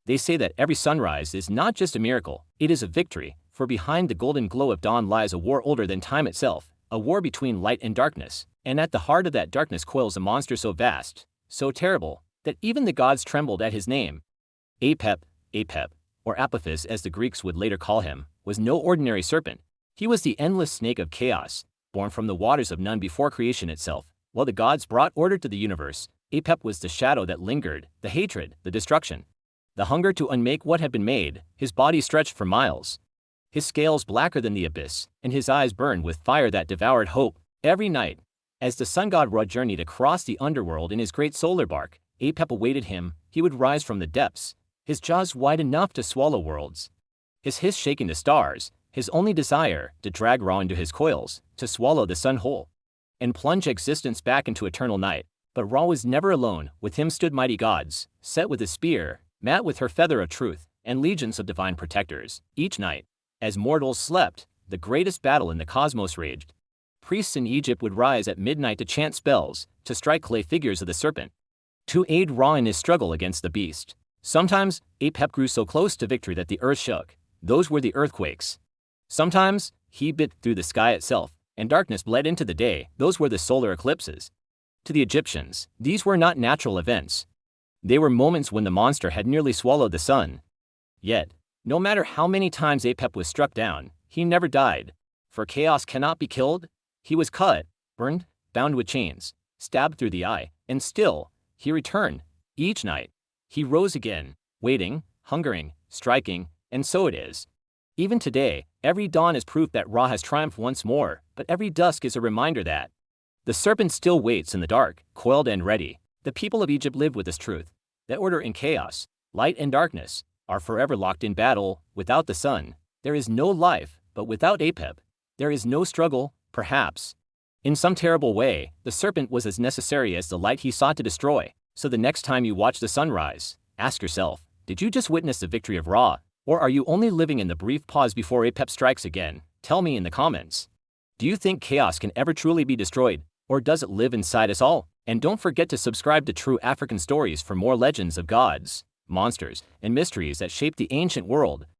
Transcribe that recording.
They say that every sunrise is not just a miracle, it is a victory, for behind the golden glow of dawn lies a war older than time itself, a war between light and darkness, and at the heart of that darkness coils a monster so vast, so terrible, that even the gods trembled at his name. Apep, Apep, or Apophis as the Greeks would later call him, was no ordinary serpent. He was the endless snake of chaos, born from the waters of none before creation itself. While the gods brought order to the universe, Apep was the shadow that lingered, the hatred, the destruction. The hunger to unmake what had been made, his body stretched for miles. His scales blacker than the abyss, and his eyes burned with fire that devoured hope. Every night, as the sun god Ra journeyed across the underworld in his great solar bark, Apep awaited him. He would rise from the depths, his jaws wide enough to swallow worlds, his hiss shaking the stars, his only desire to drag Ra into his coils, to swallow the sun whole, and plunge existence back into eternal night. But Ra was never alone. With him stood mighty gods, Set with his spear, Mat with her feather of truth, and legions of divine protectors. Each night, as mortals slept, the greatest battle in the cosmos raged. Priests in Egypt would rise at midnight to chant spells, to strike clay figures of the serpent, to aid Ra in his struggle against the beast. Sometimes, Apep grew so close to victory that the earth shook. Those were the earthquakes. Sometimes, he bit through the sky itself, and darkness bled into the day. Those were the solar eclipses. To the Egyptians, these were not natural events. They were moments when the monster had nearly swallowed the sun. Yet, no matter how many times Apep was struck down, he never died. For chaos cannot be killed. He was cut, burned, bound with chains, stabbed through the eye, and still, he returned. Each night, he rose again, waiting, hungering, striking, and so it is. Even today, every dawn is proof that Ra has triumphed once more, but every dusk is a reminder that the serpent still waits in the dark, coiled and ready. The people of Egypt lived with this truth, that order and chaos, light and darkness, are forever locked in battle. Without the sun, there is no life, but without Apep, there is no struggle, perhaps. In some terrible way, the serpent was as necessary as the light he sought to destroy. So the next time you watch the sunrise, ask yourself, did you just witness the victory of Ra, or are you only living in the brief pause before Apep strikes again? Tell me in the comments. Do you think chaos can ever truly be destroyed, or does it live inside us all? And don't forget to subscribe to True African Stories for more legends of gods, monsters, and mysteries that shape the ancient world.